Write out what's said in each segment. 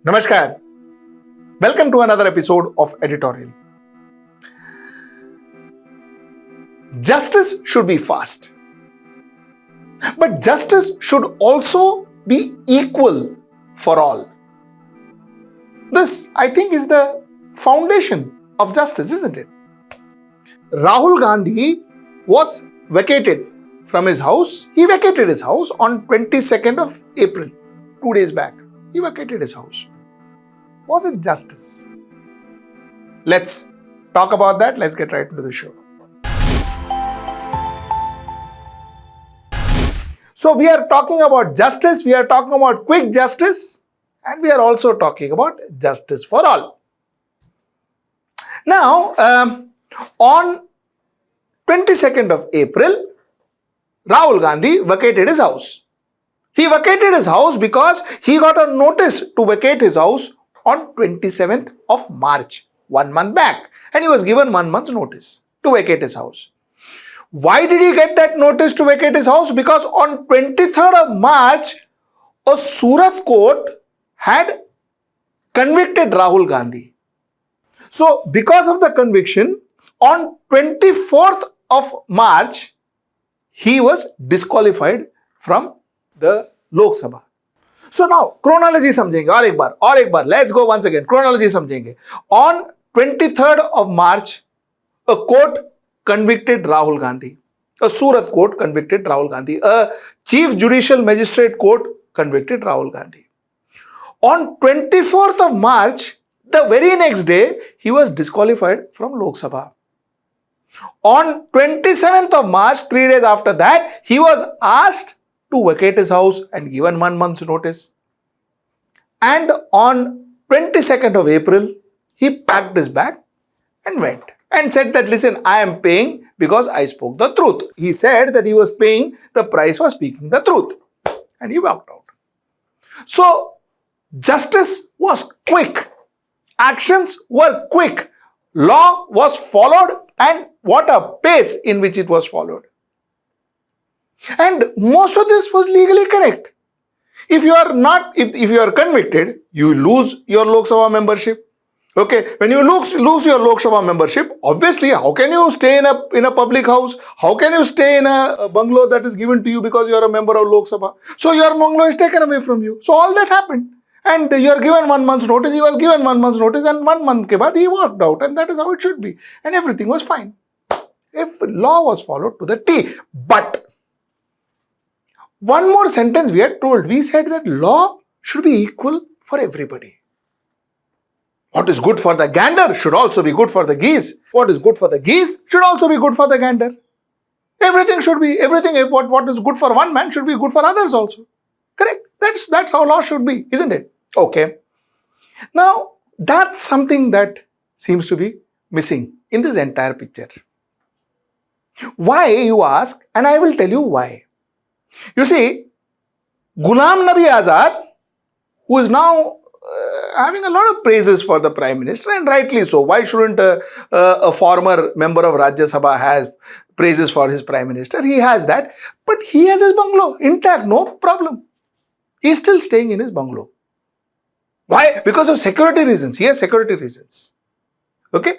Namaskar. Welcome to another episode of Editorial. Justice should be fast. But justice should also be equal for all. This, I think, is the foundation of justice, isn't it? Rahul Gandhi was vacated from his house. He vacated his house on 22nd of April, 2 days back. He vacated his house. Was it justice? Let's talk about that. Let's get right into the show. So we are talking about justice, we are talking about quick justice, and we are also talking about justice for all. Now, on 22nd of April, Rahul Gandhi vacated his house. He vacated his house because he got a notice to vacate his house on 27th of March, 1 month back. And he was given 1 month's notice to vacate his house. Why did he get that notice to vacate his house? Because on 23rd of March, a Surat court had convicted Rahul Gandhi. So, because of the conviction, on 24th of March, he was disqualified from the Lok Sabha. So now, chronology समझेंगे और एक बार, let's go once again, chronology समझेंगे. On 23rd of March, a court convicted Rahul Gandhi. A Surat court convicted Rahul Gandhi. A Chief Judicial Magistrate court convicted Rahul Gandhi. On 24th of March, the very next day, he was disqualified from Lok Sabha. On 27th of March, 3 days after that, he was asked to vacate his house and given 1 month's notice. And on 22nd of April, he packed his bag and went and said that, listen, I am paying because I spoke the truth. He said that he was paying the price for speaking the truth. And he walked out. So, justice was quick. Actions were quick. Law was followed, and what a pace in which it was followed. And most of this was legally correct. If you are not, if you are convicted, you lose your Lok Sabha membership. Okay, when you lose your Lok Sabha membership, obviously, how can you stay in a public house? How can you stay in a bungalow that is given to you because you are a member of Lok Sabha? So your bungalow is taken away from you. So all that happened. And you are given 1 month's notice. He was given 1 month's notice, and 1 month ke baad he walked out. And that is how it should be. And everything was fine. If law was followed to the T. But one more sentence we had told. We said that law should be equal for everybody. What is good for the gander should also be good for the geese. What is good for the geese should also be good for the gander. Everything should be, what is good for one man should be good for others also. Correct? That's how law should be, isn't it? Okay. Now, that's something that seems to be missing in this entire picture. Why, you ask, and I will tell you why. You see, Ghulam Nabi Azad, who is now having a lot of praises for the Prime Minister, and rightly so. Why shouldn't a former member of Rajya Sabha have praises for his Prime Minister? He has that, but he has his bungalow intact, no problem. He is still staying in his bungalow. Why? Because of security reasons. He has security reasons. Okay?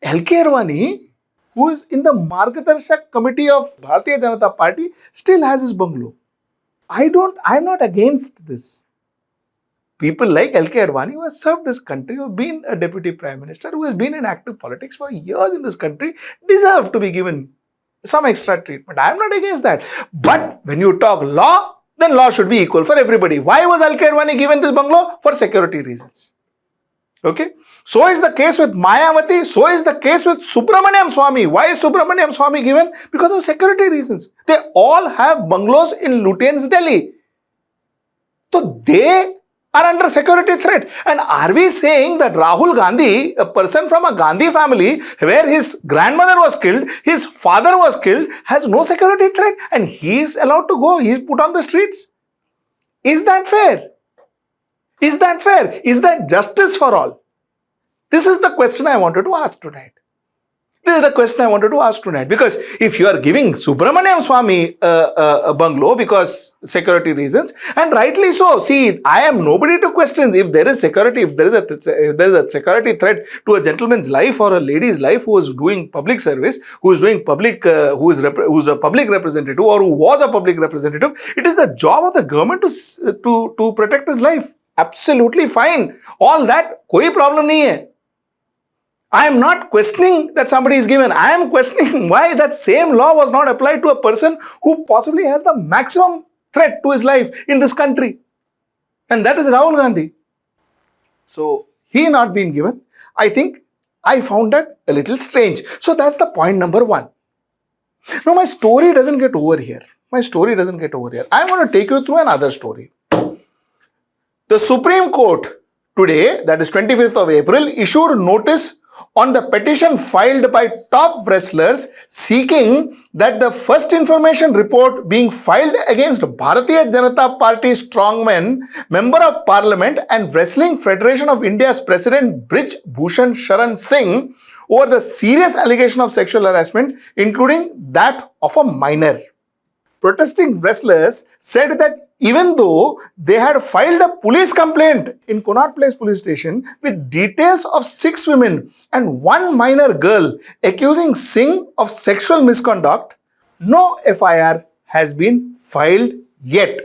LK Advani, who is in the Margadarshak committee of Bharatiya Janata Party, still has his bungalow. I'm not against this. People like LK Advani, who has served this country, who have been a deputy prime minister, who has been in active politics for years in this country, deserve to be given some extra treatment. I'm not against that. But when you talk law, then law should be equal for everybody. Why was LK Advani given this bungalow? For security reasons. Okay? So is the case with Mayawati. So is the case with Subramaniam Swamy. Why is Subramaniam Swamy given? Because of security reasons. They all have bungalows in Lutyens, Delhi. So they are under security threat. And are we saying that Rahul Gandhi, a person from a Gandhi family where his grandmother was killed, his father was killed, has no security threat and he is allowed to go, he is put on the streets? Is that fair? Is that fair? Is that justice for all? This is the question I wanted to ask tonight. This is the question I wanted to ask tonight. Because if you are giving Subramaniam Swami a bungalow because security reasons, and rightly so, see, I am nobody to question if there is security, if there is a security threat to a gentleman's life or a lady's life who is doing public service, who is doing public, who is a public representative or who was a public representative. It is the job of the government to protect his life. Absolutely fine. All that, koi problem nahi hai. I am not questioning that somebody is given. I am questioning why that same law was not applied to a person who possibly has the maximum threat to his life in this country. And that is Rahul Gandhi. So, he not being given, I think I found that a little strange. So, that's the point number one. Now, my story doesn't get over here. I'm going to take you through another story. The Supreme Court today, that is 25th of April, issued notice on the petition filed by top wrestlers seeking that the first information report being filed against Bharatiya Janata Party strongman, Member of Parliament and Wrestling Federation of India's President Brij Bhushan Sharan Singh over the serious allegation of sexual harassment, including that of a minor. Protesting wrestlers said that even though they had filed a police complaint in Connaught Place police station with details of 6 women and 1 minor girl accusing Singh of sexual misconduct, no FIR has been filed yet.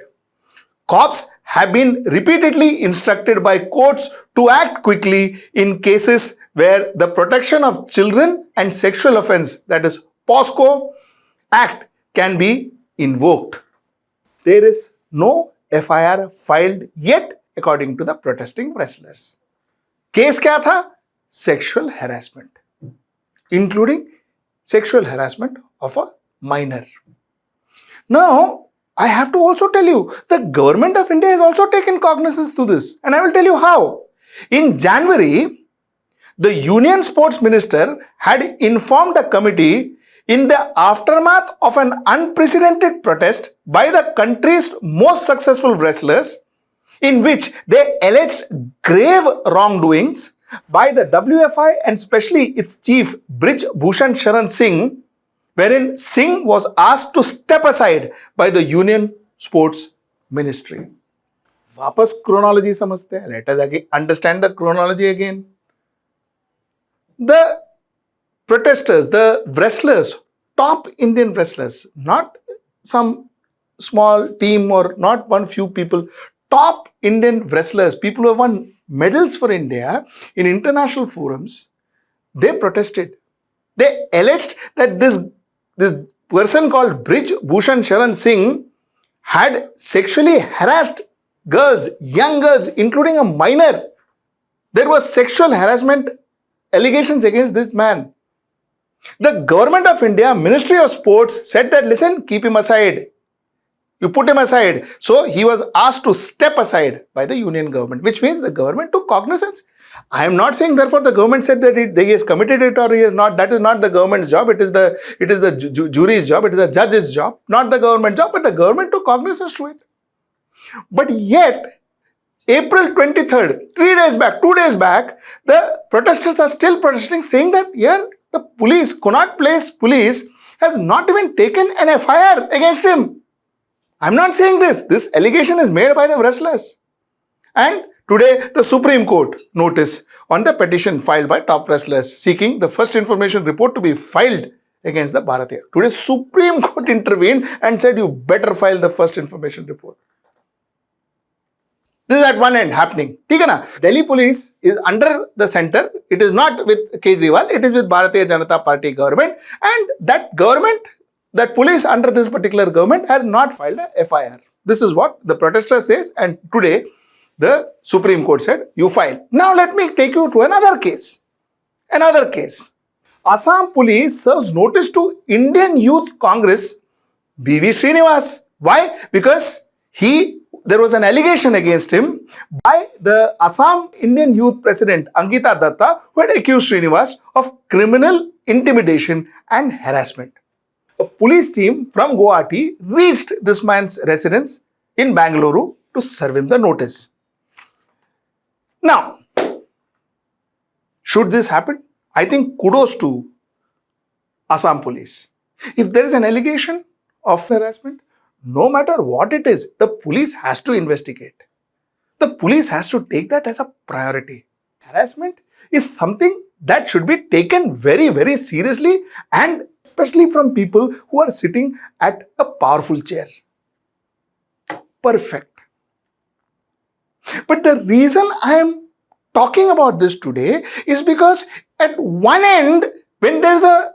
Cops have been repeatedly instructed by courts to act quickly in cases where the Protection of Children and Sexual Offence, that is POSCO Act, can be invoked. There is no FIR filed yet according to the protesting wrestlers. Case kya tha? Sexual harassment, including sexual harassment of a minor. Now, I have to also tell you, the government of India has also taken cognizance to this, and I will tell you how. In January, the Union Sports Minister had informed the committee in the aftermath of an unprecedented protest by the country's most successful wrestlers, in which they alleged grave wrongdoings by the WFI and especially its chief Brij Bhushan Sharan Singh, wherein Singh was asked to step aside by the Union Sports Ministry. Vapas chronology samajhte hain. Let us again understand the chronology again. The protesters, the wrestlers, top Indian wrestlers, not some small team or not one few people, top Indian wrestlers, people who have won medals for India in international forums, they protested. They alleged that this person called Brij Bhushan Sharan Singh had sexually harassed girls, young girls, including a minor. There was sexual harassment allegations against this man. The government of India, Ministry of Sports said that, listen, keep him aside. You put him aside. So he was asked to step aside by the union government, which means the government took cognizance. I am not saying therefore the government said that he has committed it or he has not. That is not the government's job. It is the jury's job. It is the judge's job, not the government job. But the government took cognizance to it. But yet, April 23rd, 3 days back, 2 days back, the protesters are still protesting, saying that here the police, Connaught Place police, has not even taken an FIR against him. I'm not saying this. This allegation is made by the wrestlers. And today, the Supreme Court notice on the petition filed by top wrestlers seeking the first information report to be filed against the Bharatiya. Today, Supreme Court intervened and said, you better file the first information report. This is at one end happening. Delhi police is under the center. It is not with Kejriwal. It is with Bharatiya Janata Party government. And that government, that police under this particular government has not filed a FIR. This is what the protester says. And today, the Supreme Court said, you file. Now, let me take you to another case. Another case. Assam police serves notice to Indian Youth Congress, B.V. Srinivas. Why? Because there was an allegation against him by the Assam Indian Youth President Ankita Datta, who had accused Srinivas of criminal intimidation and harassment. A police team from Guwahati reached this man's residence in Bangalore to serve him the notice. Now, should this happen? I think kudos to Assam police. If there is an allegation of harassment, no matter what it is, the police has to investigate. The police has to take that as a priority. Harassment is something that should be taken very, very seriously, and especially from people who are sitting at a powerful chair. Perfect. But the reason I am talking about this today is because at one end, when there is a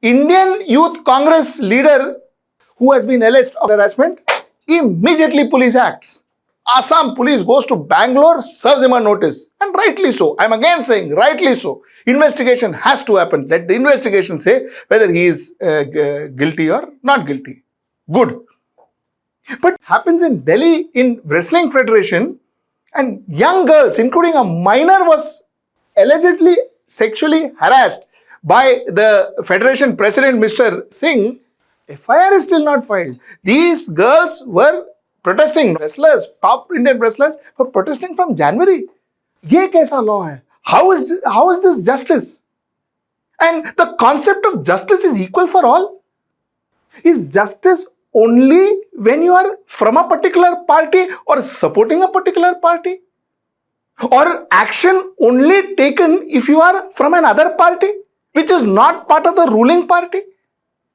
Indian Youth Congress leader who has been alleged of harassment, immediately police acts. Assam police goes to Bangalore, serves him a notice, and rightly so. I'm again saying rightly so. Investigation has to happen. Let the investigation say whether he is guilty or not guilty. Good. But happens in Delhi in Wrestling Federation, and young girls, including a minor, was allegedly sexually harassed by the Federation President, Mr. Singh. FIR is still not filed. These girls were protesting, wrestlers, top Indian wrestlers were protesting from January. ये कैसा law है? How is this justice? And the concept of justice is equal for all. Is justice only when you are from a particular party or supporting a particular party? Or action only taken if you are from another party, which is not part of the ruling party?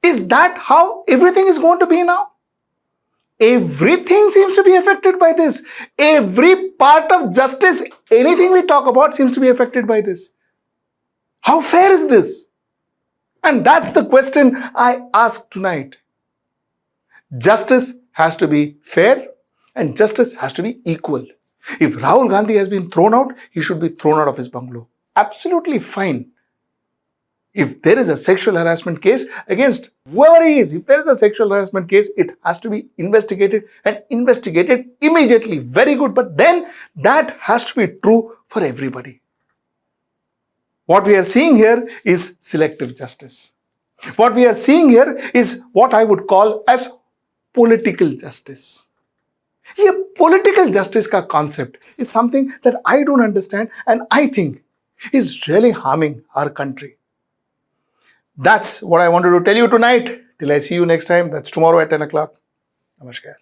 Is that how everything is going to be now? Everything seems to be affected by this. Every part of justice, anything we talk about, seems to be affected by this. How fair is this? And that's the question I ask tonight. Justice has to be fair and justice has to be equal. If Rahul Gandhi has been thrown out, he should be thrown out of his bungalow. Absolutely fine. If there is a sexual harassment case against whoever he is, if there is a sexual harassment case, it has to be investigated and investigated immediately. Very good. But then that has to be true for everybody. What we are seeing here is selective justice. What we are seeing here is what I would call as political justice. ये political justice का concept is something that I don't understand and I think is really harming our country. That's what I wanted to tell you tonight. Till I see you next time. That's tomorrow at 10 o'clock. Namaskar.